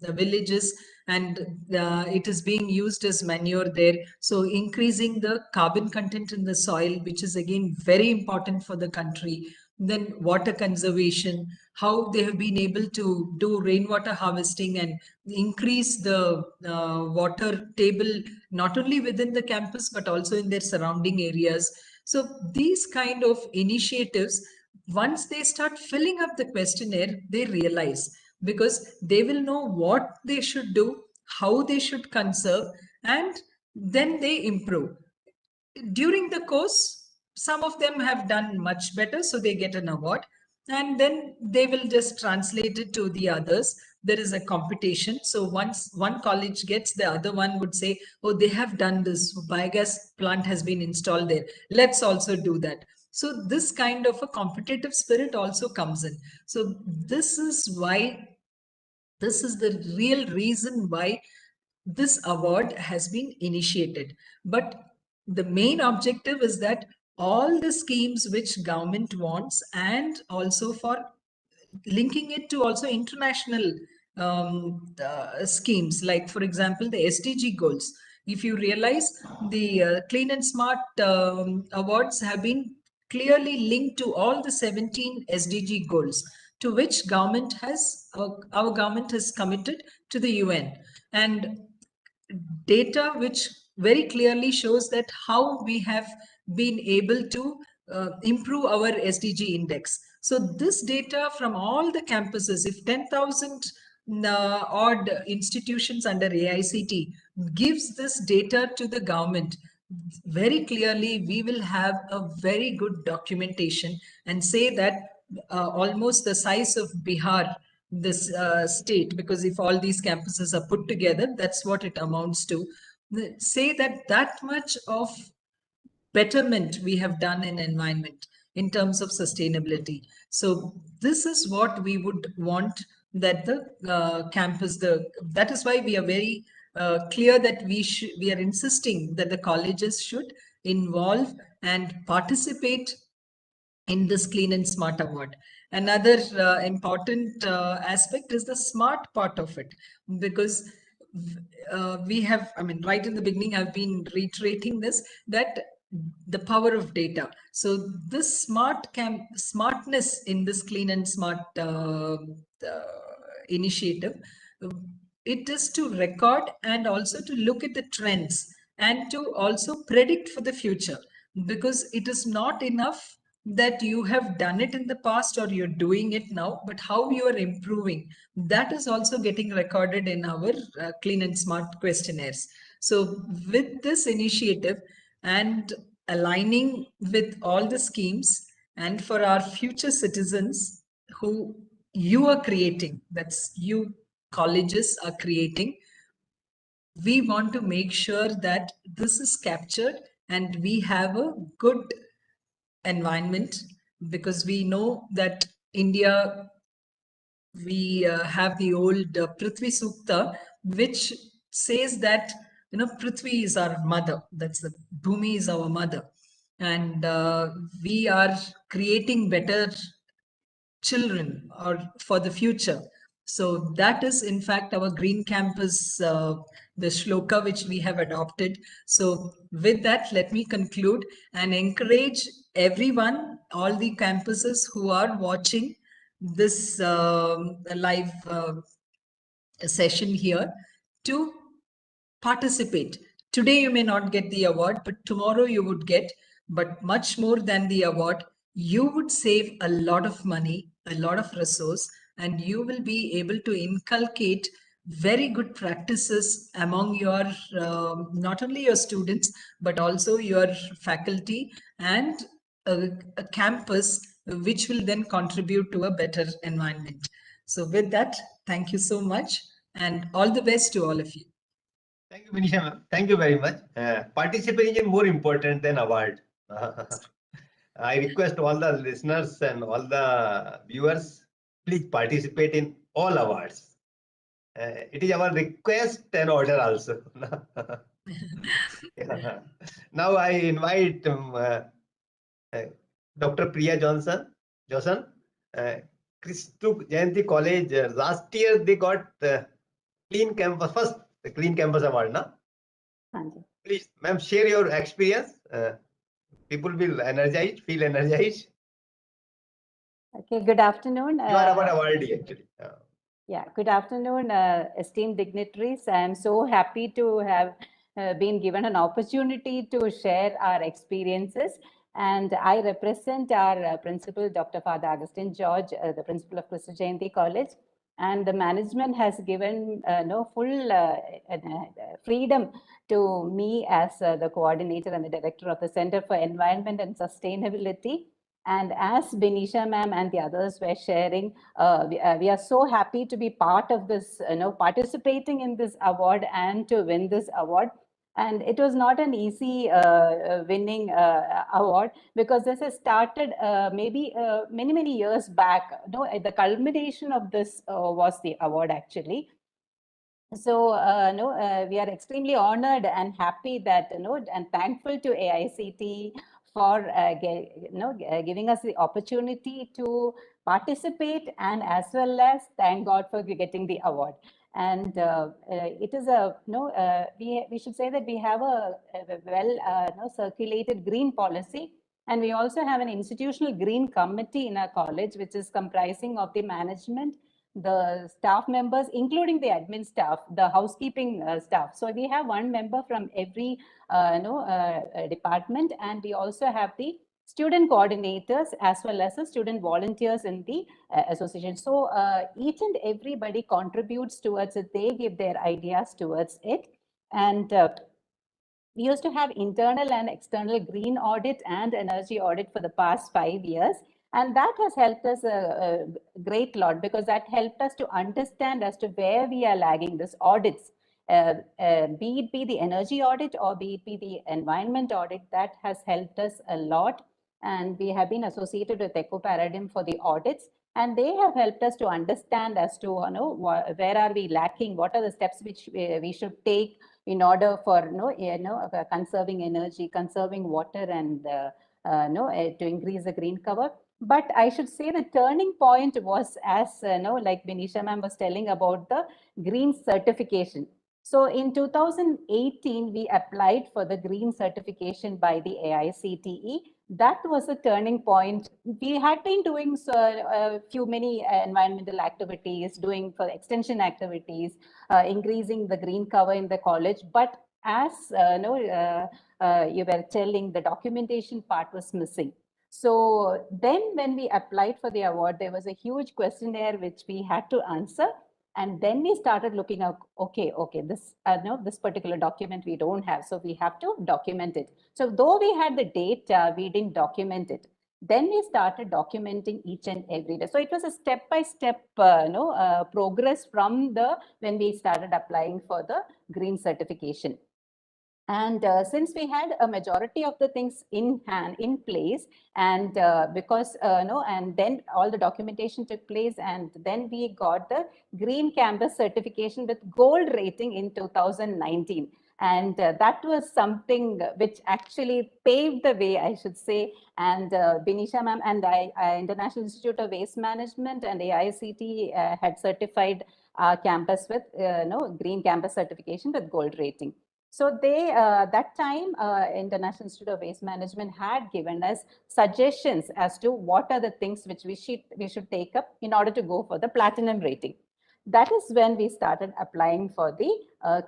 villages, and it is being used as manure there. So increasing the carbon content in the soil, which is again very important for the country. Then water conservation, how they have been able to do rainwater harvesting and increase the water table, not only within the campus, but also in their surrounding areas. So these kind of initiatives, once they start filling up the questionnaire, they realize, because they will know what they should do, how they should conserve, and then they improve. During the course, some of them have done much better, so they get an award, and then they will just translate it to the others. There is a competition. So once one college gets, the other one would say, oh, they have done this, biogas plant has been installed there, let's also do that. So this kind of a competitive spirit also comes in. So this is why, this is the real reason why this award has been initiated. But the main objective is that all the schemes which government wants, and also for linking it to also international schemes, like for example the SDG goals. If you realize, the Clean and Smart awards have been clearly linked to all the 17 SDG goals, to which government has, our government has committed to the UN. And data which very clearly shows that how we have been able to improve our SDG index. So this data from all the campuses, if 10,000 odd institutions under AICTE gives this data to the government, very clearly we will have a very good documentation, and say that almost the size of Bihar, this state, because if all these campuses are put together, that's what it amounts to. Say that that much of betterment we have done in environment in terms of sustainability. So this is what we would want, that the campus, that is why we are very clear that we are insisting that the colleges should involve and participate in this Clean and Smart Award. Another important aspect is the smart part of it, because we have, right in the beginning, I've been reiterating this, that the power of data. So this smartness in this Clean and Smart initiative, it is to record and also to look at the trends and to also predict for the future, because it is not enough that you have done it in the past or you're doing it now, but how you are improving, that is also getting recorded in our Clean and Smart questionnaires. So with this initiative and aligning with all the schemes, and for our future citizens who you are creating, that's you colleges are creating, we want to make sure that this is captured and we have a good environment, because we know that India, we have the old Prithvi Sukta, which says that, Prithvi is our mother, that's the Bhumi is our mother, and we are creating better children or for the future. So that is in fact our green campus, the shloka which we have adopted. So with that, let me conclude and encourage everyone, all the campuses who are watching this live session here, to participate. Today you may not get the award, but tomorrow you would get. But much more than the award, you would save a lot of money, a lot of resource, and you will be able to inculcate very good practices among your not only your students but also your faculty and a campus, which will then contribute to a better environment. So with that, thank you so much and all the best to all of you. Thank you, Manisha ma'am. Thank you very much. Participation is more important than award. I request all the listeners and all the viewers, please participate in all awards. It is our request and order also. Yeah. Now I invite Dr. Priya Johnson. Christu Jayanti College. Last year they got Clean Campus, first the Clean Campus Award. Na? Please, ma'am, share your experience. People will energized, feel energized. Okay, good afternoon. You are our awardee actually. Yeah, good afternoon, esteemed dignitaries. I am so happy to have been given an opportunity to share our experiences. And I represent our principal, Dr. Father Augustine George, the principal of Christu Jayanti College. And the management has given full freedom to me as the coordinator and the director of the Center for Environment and Sustainability. And as Benisha ma'am and the others were sharing, we are so happy to be part of this, participating in this award and to win this award. And it was not an easy winning award, because this has started maybe many, many years back. The culmination of this was the award actually. So, we are extremely honored and happy that, and thankful to AICTE for giving us the opportunity to participate, and as well as thank God for getting the award. And it is we should say that we have a well circulated green policy, and we also have an institutional green committee in our college, which is comprising of the management, the staff members, including the admin staff, the housekeeping staff. So we have one member from every department, and we also have the student coordinators as well as the student volunteers in the association. So each and everybody contributes towards it. They give their ideas towards it. And we used to have internal and external green audit and energy audit for the past 5 years. And that has helped us a great lot, because that helped us to understand as to where we are lagging this audits, be it be the energy audit or be it be the environment audit. That has helped us a lot. And we have been associated with Eco Paradigm for the audits. And they have helped us to understand as to where are we lacking, what are the steps which we should take in order for conserving energy, conserving water, and to increase the green cover. But I should say the turning point was, as like Benisha ma'am was telling about the green certification. So in 2018, we applied for the green certification by the AICTE. That was a turning point. We had been doing many environmental activities, doing for extension activities, increasing the green cover in the college. But as you were telling, the documentation part was missing. So then when we applied for the award, there was a huge questionnaire which we had to answer. And then we started looking at, okay, this particular document we don't have, so we have to document it. So though we had the data, we didn't document it. Then we started documenting each and every day. So it was a step-by-step progress from when we started applying for the green certification. And since we had a majority of the things in place, and because and then all the documentation took place, and then we got the green campus certification with gold rating in 2019. And that was something which actually paved the way, I should say. And Benisha ma'am and I, International Institute of Waste Management and AICTE had certified our campus with green campus certification with gold rating. So they, that time, International Institute of Waste Management had given us suggestions as to what are the things which we should take up in order to go for the platinum rating. that is when we started applying for the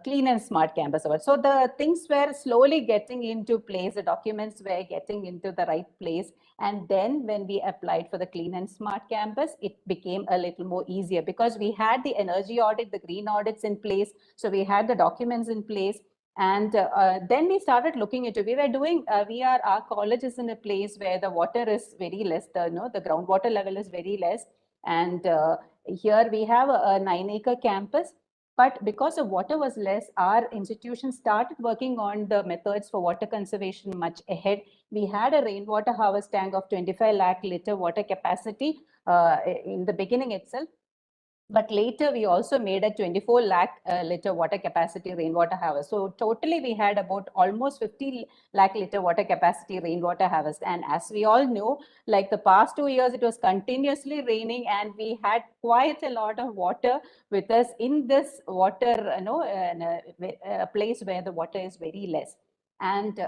Clean and Smart Campus Award. So the things were slowly getting into place, the documents were getting into the right place. And then when we applied for the Clean and Smart Campus, it became a little more easier because we had the energy audit, the green audits in place. So we had the documents in place. And then we started looking into, we were doing, our college is in a place where the water is very less, the groundwater level is very less. And here we have a 9-acre campus, but because the water was less, our institution started working on the methods for water conservation much ahead. We had a rainwater harvest tank of 25 lakh liter water capacity in the beginning itself. But later we also made a 24 lakh liter water capacity rainwater harvest. So totally we had about almost 50 lakh liter water capacity rainwater harvest. And as we all know, like the past 2 years, it was continuously raining and we had quite a lot of water with us in this water, a place where the water is very less. And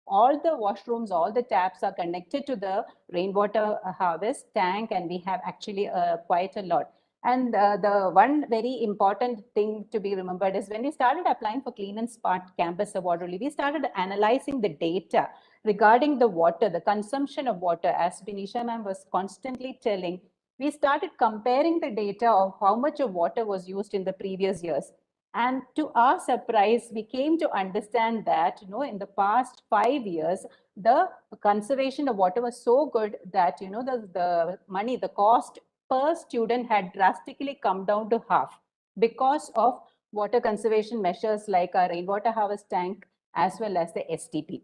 all the washrooms, all the taps are connected to the rainwater harvest tank, and we have actually quite a lot. And the one very important thing to be remembered is when we started applying for Clean and Smart Campus Award, we started analyzing the data regarding the water, the consumption of water, as Vinisha ma'am was constantly telling. We started comparing the data of how much of water was used in the previous years. And to our surprise, we came to understand that, in the past 5 years, the conservation of water was so good that, the cost per student had drastically come down to half because of water conservation measures like our rainwater harvest tank as well as the STP.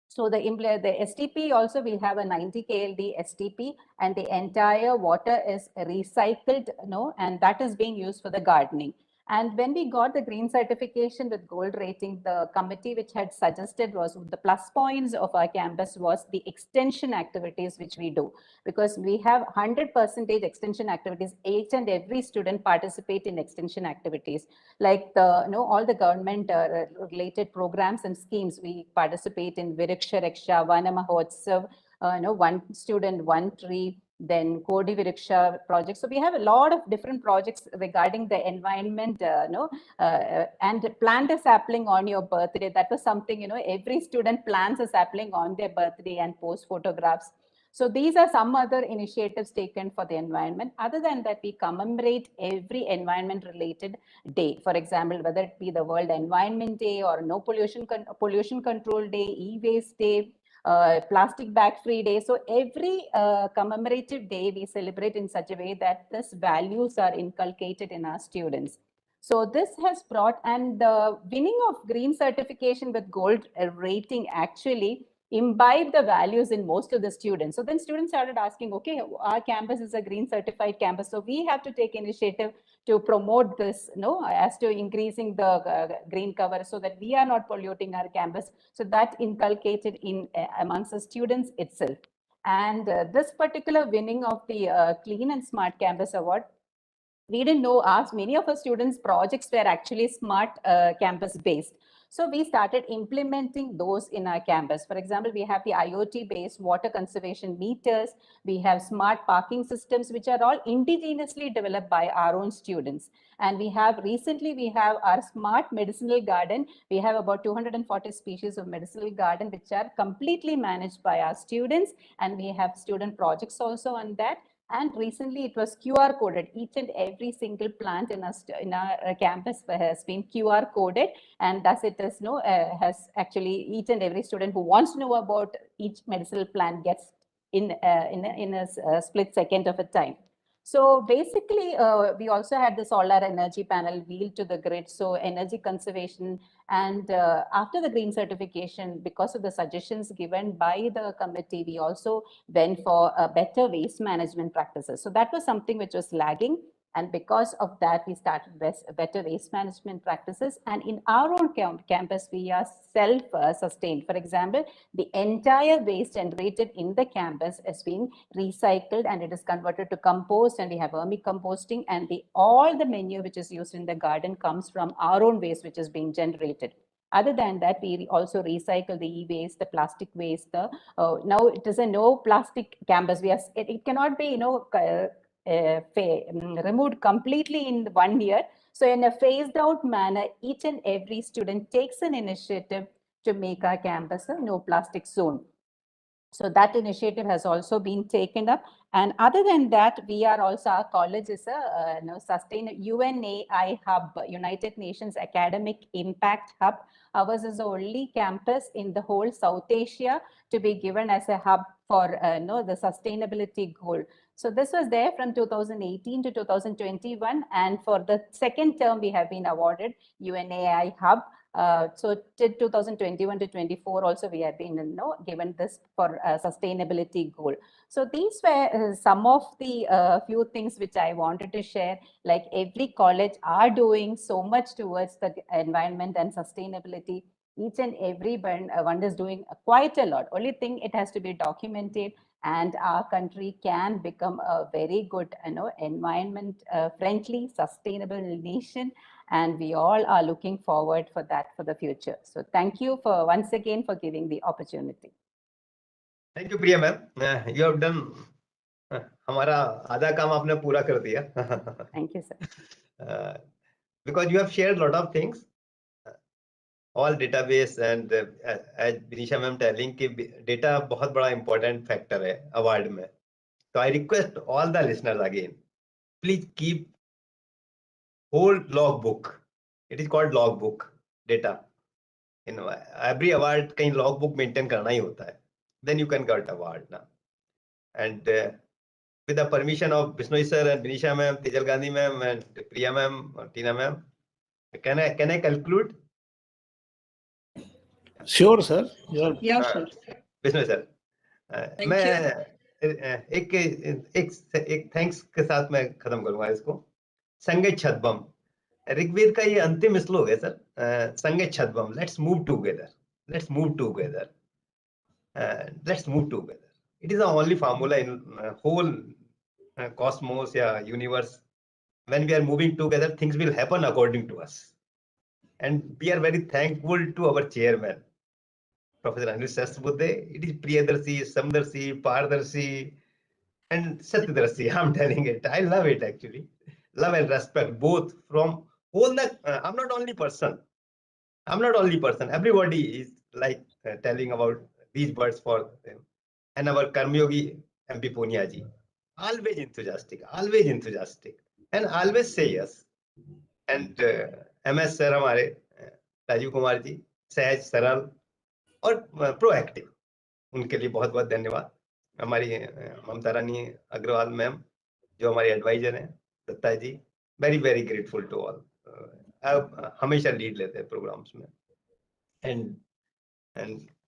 So the STP also, we have a 90 KLD STP, and the entire water is recycled, and that is being used for the gardening. And when we got the green certification with gold rating, the committee which had suggested was the plus points of our campus was the extension activities which we do, because we have 100% extension activities. Each and every student participate in extension activities, like all the government related programs and schemes. We participate in Viriksha Raksha, Vana Mahotsav, one student, one tree, then Kodi Viriksha project. So we have a lot of different projects regarding the environment, and plant a sapling on your birthday. That was something, every student plants a sapling on their birthday and post photographs. So these are some other initiatives taken for the environment. Other than that, we commemorate every environment related day. For example, whether it be the World Environment Day or No Pollution Control Day, E-Waste Day, Plastic Bag Free Day. So every commemorative day we celebrate in such a way that these values are inculcated in our students. So this has brought, and the winning of green certification with gold rating actually imbibe the values in most of the students. So then students started asking, okay, our campus is a green certified campus, so we have to take initiative to promote this, as to increasing the green cover so that we are not polluting our campus. So that inculcated in amongst the students itself. And this particular winning of the Clean and Smart Campus Award, we didn't know, many of our students' projects were actually smart campus based. So we started implementing those in our campus. For example, we have the IoT-based water conservation meters. We have smart parking systems, which are all indigenously developed by our own students. And we have our smart medicinal garden. We have about 240 species of medicinal garden, which are completely managed by our students. And we have student projects also on that. And recently it was QR coded. Each and every single plant in our campus has been QR coded, and thus it is has actually each and every student who wants to know about each medicinal plant gets in a split second of a time. So basically, we also had the solar energy panel wheeled to the grid, so energy conservation. And after the green certification, because of the suggestions given by the committee, we also went for better waste management practices. So that was something which was lagging. And because of that, we started better waste management practices. And in our own campus, we are self-sustained. For example, the entire waste generated in the campus is being recycled and it is converted to compost, and we have vermicomposting, and all the manure which is used in the garden comes from our own waste which is being generated. Other than that, we also recycle the e-waste, the plastic waste. Now it is a no plastic campus. It cannot be, removed completely in 1 year. So in a phased out manner, each and every student takes an initiative to make our campus a no plastic zone. So that initiative has also been taken up. And other than that, we are also, our college is a UNAI hub, United Nations Academic Impact Hub. Ours is the only campus in the whole South Asia to be given as a hub for the sustainability goal. So this was there from 2018 to 2021. And for the second term, we have been awarded UNAI hub. So till 2021 to 24 also we have been given this for sustainability goal. So these were some of the few things which I wanted to share. Like every college are doing so much towards the environment and sustainability. Each and every one is doing quite a lot. Only thing, it has to be documented, and our country can become a very good environment friendly, sustainable nation. And we all are looking forward for that for the future. So thank you for once again for giving the opportunity. Thank you, Priya ma'am. You have done. हमारा आधा काम आपने पूरा कर दिया. Thank you, sir. Because you have shared a lot of things. All database and as Vinisha ma'am telling कि data बहुत बड़ा important factor है award में. So I request all the listeners again, please keep whole logbook. It is called logbook data. Every award कहीं logbook maintain करना ही होता है. Then you can get award now. And with the permission of Bisnoy sir and Vinisha ma'am, Tejal Gandhi ma'am and Priya ma'am, Tina ma'am, can I conclude? Sure, sir. Yeah, sure. Bisnoy sir, मैं एक thanks के साथ मैं खत्म करूंगा इसको. संगे छदबम, ऋग्वेद का ये अंतिम श्लोक है सर. संगे छदबम, let's move together, let's move together, let's move together. It is the only formula in whole cosmos या universe. When we are moving together, things will happen according to us. And we are very thankful to our chairman, Professor Anil Sasbuddhe. It is Priyadarshi, Samdarshi, Pardarshi, and Satyadarshi. I'm telling it. I love it actually. Love and respect both from whole. I'm not only person. Everybody is like telling about these words for them. And our Karmyogi MP Punia ji, always enthusiastic, and always say yes. And MS sir हमारे राजीव कुमार जी, सहज, सरल और proactive, उनके लिए बहुत बहुत धन्यवाद. हमारी ममता रानी अग्रवाल मैम जो हमारी एडवाइजर हैं, Datta ji, very very grateful to all. हमेशा लीड लेते हैं प्रोग्राम्स में. And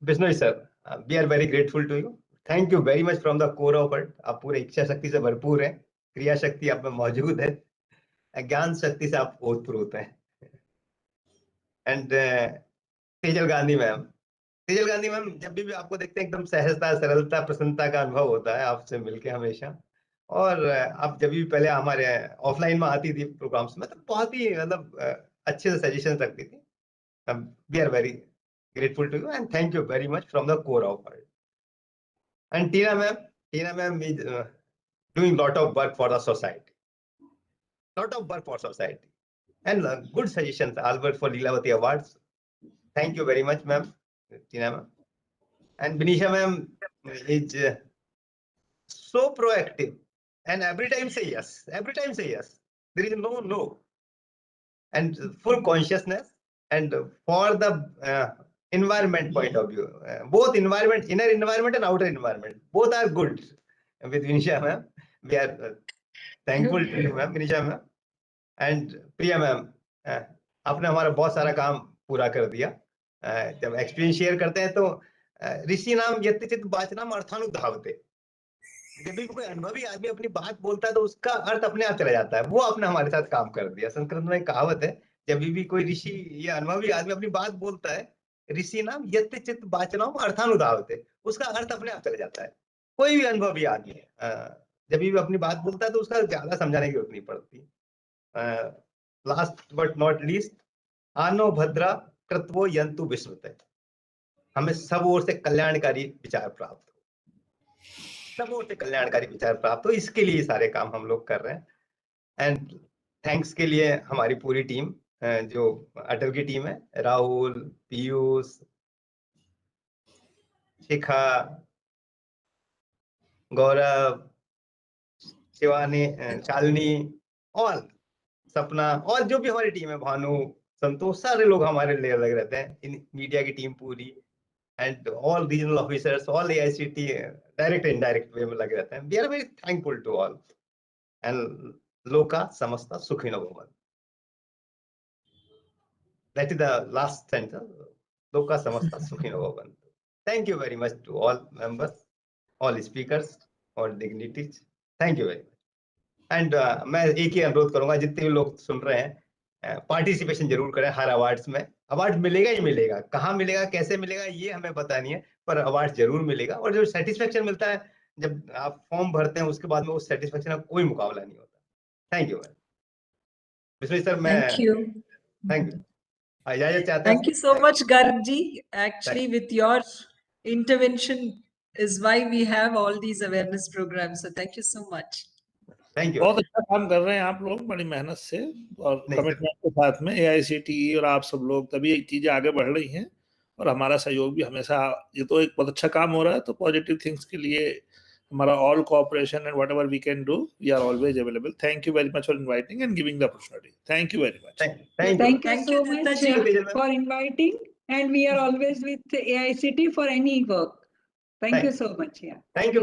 Bishnoi sir, we are very grateful to you. Thank you very much from the core of heart. आप पूरे इच्छा शक्ति से भरपूर हैं, क्रिया शक्ति आप में मौजूद है, ज्ञान शक्ति से आप ओतप्रोत हैं. एंड तेजल गांधी मैम, जब भी आपको देखते हैं एकदम सहजता, सरलता, प्रसन्नता का अनुभव होता है आपसे मिलके हमेशा. और आप जब भी पहले हमारे ऑफलाइन में आती थी प्रोग्राम्स में, तो बहुत ही मतलब अच्छे से सजेशन रखती थी. We are very grateful to you and thank you very much from the core of heart. And Tina ma'am is doing lot of work for the society. And good suggestions, Albert, for Lilavati Awards. Thank you very much, ma'am, Tina ma'am. And Vinisha ma'am is so proactive and every time say yes. There is no. And full consciousness, and for the environment point of view, both environment, inner environment and outer environment, both are good. With Vinisha ma'am, we are thankful to you, ma'am, Vinisha ma'am. And Priya ma'am, आपने हमारा बहुत सारा काम पूरा कर दिया. जब experience share करते हैं तो ऋषि नाम यत्चित वाचनम अर्थानुधावते. जब भी कोई अनुभवी आदमी अपनी बात बोलता है तो उसका अर्थ अपने आप चला जाता है. वो आपने हमारे साथ काम कर दिया. संस्कृत में एक कहावत है, जब भी कोई ऋषि या अनुभवी आदमी अपनी बात बोलता है, ऋषि नाम यत्चित वाचनम अर्थानुधावते, उसका अर्थ अपने आप चला जाता है. कोई भी अनुभवी आदमी जब भी अपनी बात बोलता है तो उसका ज्यादा समझाने की जरूरत नहीं पड़ती. लास्ट बट नॉट लीस्ट, आनो भद्रा कृत्वो यंतु विश्वते. हमें सब ओर से कल्याणकारी विचार प्राप्त हो. सबों से कल्याणकारी विचार प्राप्त हो, इसके लिए सारे काम हम लोग कर रहे हैं। एंड थैंक्स के लिए हमारी पूरी टीम, जो अटल की टीम है, राहुल, पीयूष, शिखा, गौरव, शिवानी, शालिनी, और सपना, और जो भी हमारी टीम है, भानु, संतोष, सारे लोग हमारे लिए लगे रहते हैं, इन मीडिया की टीम पूरी, and all regional officers, all AICTE direct indirect way में लगे रहते हैं। We are very thankful to all, and लोका समस्ता सुखिनो भवन्तु। That is the last sentence. Loka samasta sukhino bhavantu. Thank you very much to all members, all speakers, all dignitaries. Thank you very much. And मैं एक ही अनुरोध करूंगा, जितने भी लोग सुन रहे हैं, पार्टिसिपेशन जरूर करें हर अवार्ड्स में। अवार्ड मिलेगा ही मिलेगा, कहाँ मिलेगा, कैसे मिलेगा, ये हमें पता नहीं है, पर अवार्ड जरूर मिलेगा। और जो सेटिस्फेक्शन मिलता है जब आप फॉर्म भरते हैं, उसके बाद में उस सेटिस्फेक्शन का कोई मुकाबला नहीं होता। थैंक यू विश्वेश सर, मैं Thank you. थैंक यू, इजाजत चाहता हूं। Thank you so much, Gargji. Actually, with your intervention is why we have all these awareness programs. So thank you so much. Thank you. बहुत अच्छा काम कर रहे हैं आप लोग, बड़ी मेहनत से और कमिटमेंट के साथ में। AICTE और आप सब लोग, तभी चीजें आगे बढ़ रही हैं, और हमारा सहयोग भी हमेशा। ये तो एक बहुत अच्छा काम हो रहा है, तो पॉजिटिव थिंग्स के लिए हमारा all cooperation and whatever we can do, we are always available. Thank you very much for inviting and giving the opportunity. Thank you very much. Thank you Thank so you, much Neetaji. for inviting, and we are always with AICTE for any work. Thank you so much. Yeah. Thank you.